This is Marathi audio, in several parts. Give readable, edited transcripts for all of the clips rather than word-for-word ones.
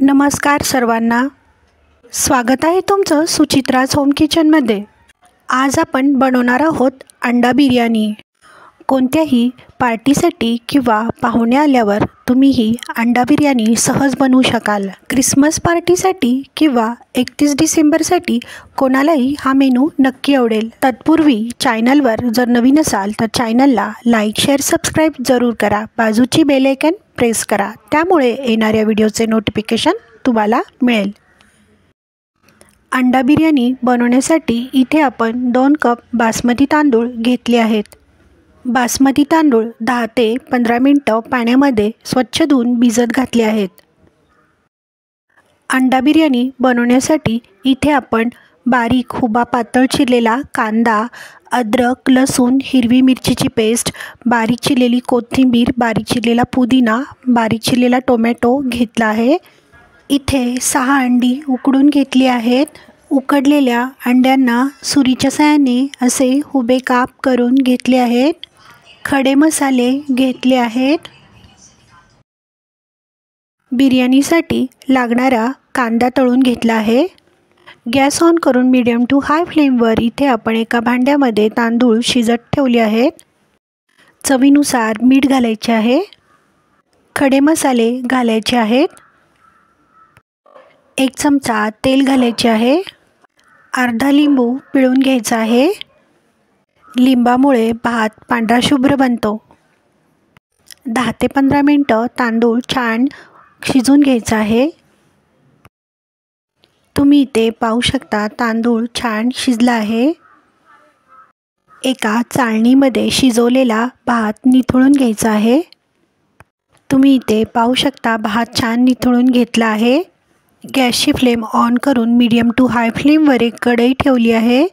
नमस्कार सर्वांना, स्वागत आहे तुमचं सुचित्राज होम किचनमध्ये। आज आपण बनवणार आहोत अंडा बिर्याणी। कोणत्याही पार्टीसाठी किंवा पाहुणे आल्यावर तुम्ही ही अंडा बिर्याणी सहज बनवू शकाल। क्रिसमस पार्टीसाठी किंवा 31 डिसेंबरसाठी कोणालाही हा मेनू नक्की आवडेल। तत्पूर्वी चॅनलवर जर नवीन असाल तर चॅनलला लाईक, शेअर, सबस्क्राईब जरूर करा। बाजूची बेल आयकॉन प्रेस करा, त्यामुळे येणाऱ्या व्हिडिओचे नोटिफिकेशन तुम्हाला मिळेल। अंडा बिर्याणी बनवण्यासाठी इथे आपण 2 कप बासमती तांदूळ घेतले आहेत। बासमती तांदूळ 10 ते 15 मिनिटं पाण्यामध्ये स्वच्छ धुवून भिजत घातले आहेत। अंडा बिर्याणी बनवण्यासाठी इथे आपण बारीक हुबा पातळ चिरलेला कांदा, अद्रक, लसूण, हिरवी मिरचीची पेस्ट, बारीक चिरलेली कोथिंबीर, बारीक चिरलेला पुदिना, बारीक चिरलेला टोमॅटो घेतला आहे। इथे 6 अंडी उकडून घेतली आहेत। उकडलेल्या अंड्यांना सुरीच्या साहाय्याने असे हुबे काप करून घेतले आहेत। खडे मसाले घेतले आहेत। बिर्याणीसाठी लागणारा कांदा तळून घेतला आहे। गॅस ऑन करून मीडियम टू हाय फ्लेमवर इथे आपण एका भांड्यामध्ये तांदूळ शिजत ठेवले आहेत। चवीनुसार मीठ घालायचे आहे। खडे मसाले घालायचे आहेत। 1 चमचा तेल घालायचे आहे। अर्धा लिंबू पिळून घ्यायचा आहे। लिंबामुळे भात पांढरा शुभ्र बनतो। 10 ते 15 मिनिटं तांदूळ छान शिजून घ्यायचा आहे। तुम्ही इथे पाहू शकता तांदूळ छान शिजला आहे। एका चाळणीमध्ये शिजवलेला भात निथळून घ्यायचा आहे। तुम्ही इथे पाहू शकता भात छान निथळून घेतला आहे। गॅसची फ्लेम ऑन करून मीडियम टू हाय फ्लेमवर एक कढई ठेवली आहे।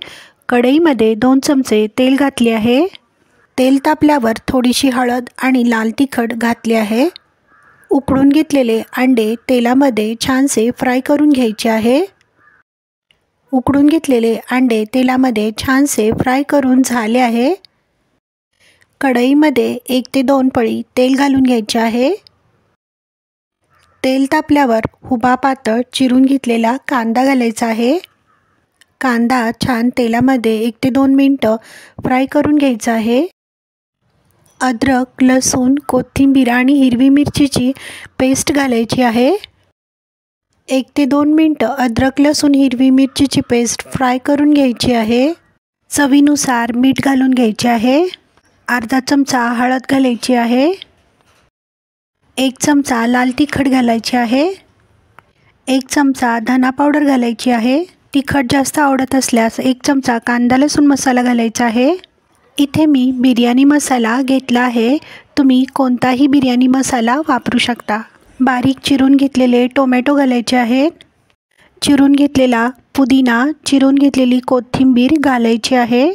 कढईमध्ये 2 चमचे तेल घातले आहे। तेल तापल्यावर थोडीशी हळद आणि लाल तिखट घातले आहे। उकडून घेतलेले अंडे तेलामध्ये छानसे फ्राय करून घ्यायचे आहे। उकडून घेतलेले अंडे तेलामध्ये छानसे फ्राय करून झाले आहे। कढईमध्ये 1 ते 2 पळी तेल घालून घ्यायचे आहे। तेल तापल्यावर हुबा पातळ चिरून घेतलेला कांदा घालायचा आहे। कांदा छान तेलामध्ये 1 ते 2 मिनिटं फ्राय करून घ्यायचा आहे। अद्रक, लसूण, कोथिंबीर आणि हिरवी मिरचीची पेस्ट घालायची आहे। 1 ते 2 मिनिटं अद्रक, लसूण, हिरवी मिरचीची पेस्ट फ्राय करून घ्यायची आहे। चवीनुसार मीठ घालून घ्यायचे आहे। अर्धा चमचा हळद घालायची आहे। 1 चमचा लाल तिखट घालायचे आहे। 1 चमचा धना पावडर घालायची आहे। तिखट जास्त आवडत असल्यास 1 चमचा कांदा लसूण मसाला घालायचा आहे। इथे मी बिर्याणी मसाला घेतला आहे। तुम्ही कोणताही बिर्याणी मसाला वापरू शकता। बारीक चिरून घेतलेले टोमॅटो घालायचे आहेत। चिरून घेतलेला पुदिना, चिरून घेतलेली कोथिंबीर घालायची आहे।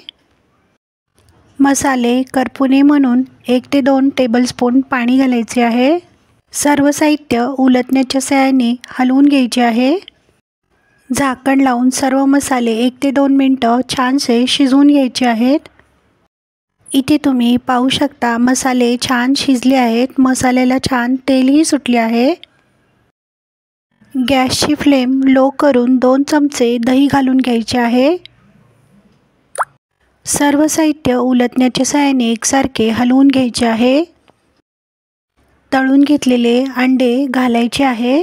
मसाले करपू नये म्हणून 1 ते 2 टेबलस्पून पाणी घालायचे आहे। सर्व साहित्य उलटण्याच्या साहाय्याने हलवून घ्यायचे आहे। झाकण लावून सर्व मसाले 1 ते 2 मिनिटं छानसे शिजवून घ्यायचे आहेत। इथे तुम्ही पाहू शकता मसाले छान शिजले आहेत। मसाल्याला छान तेलही सुटले आहे। गॅसची फ्लेम लो करून 2 चमचे दही घालून घ्यायचे आहे। सर्व साहित्य उलटण्याच्या साहाय्याने एकसारखे हलवून घ्यायचे आहे। तळून घेतलेले अंडे घालायचे आहे।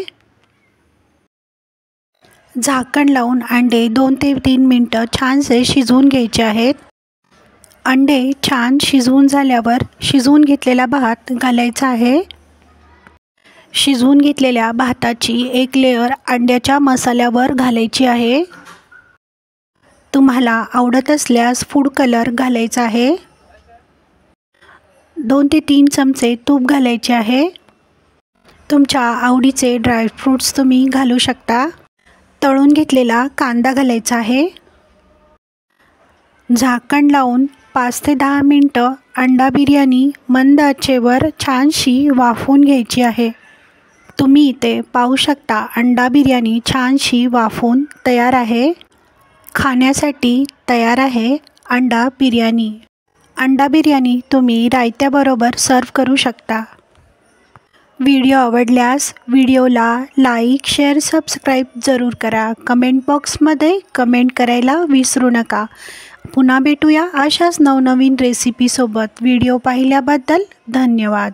झाकण लावून अंडे 2 ते 3 मिनिटं छानसे शिजवून घ्यायचे आहेत। अंडे छान शिजवून झाल्यावर शिजवून घेतलेला भात घालायचा आहे। शिजवून घेतलेल्या भाताची एक लेयर अंड्याच्या मसाल्यावर घालायची आहे। तुम्हाला आवडत असल्यास फूड कलर घालायचा आहे। 2 ते 3 चमचे तूप घालायचे आहे। तुमच्या आवडीचे ड्रायफ्रूट्स तुम्ही घालू शकता। तळून घेतलेला कांदा घालायचा आहे। झाकण लावून 5 ते 10 मिनिटं अंडा बिर्याणी मंद आचेवर छानशी वाफवून घ्यायची आहे। तुम्ही इथे पाहू शकता अंडा बिर्याणी छानशी वाफवून तयार आहे। खाण्यासाठी तयार आहे अंडा बिर्याणी। अंडा बिर्याणी तुम्ही रायत्याबरोबर सर्व करू शकता। व्हिडिओ आवडल्यास व्हिडिओला लाईक, शेअर, सबस्क्राईब जरूर करा. कमेंट बॉक्समध्ये कमेंट करायला विसरू नका. पुन्हा भेटूया अशाच नवनवीन रेसिपीसोबत. व्हिडिओ पाहिल्याबद्दल धन्यवाद.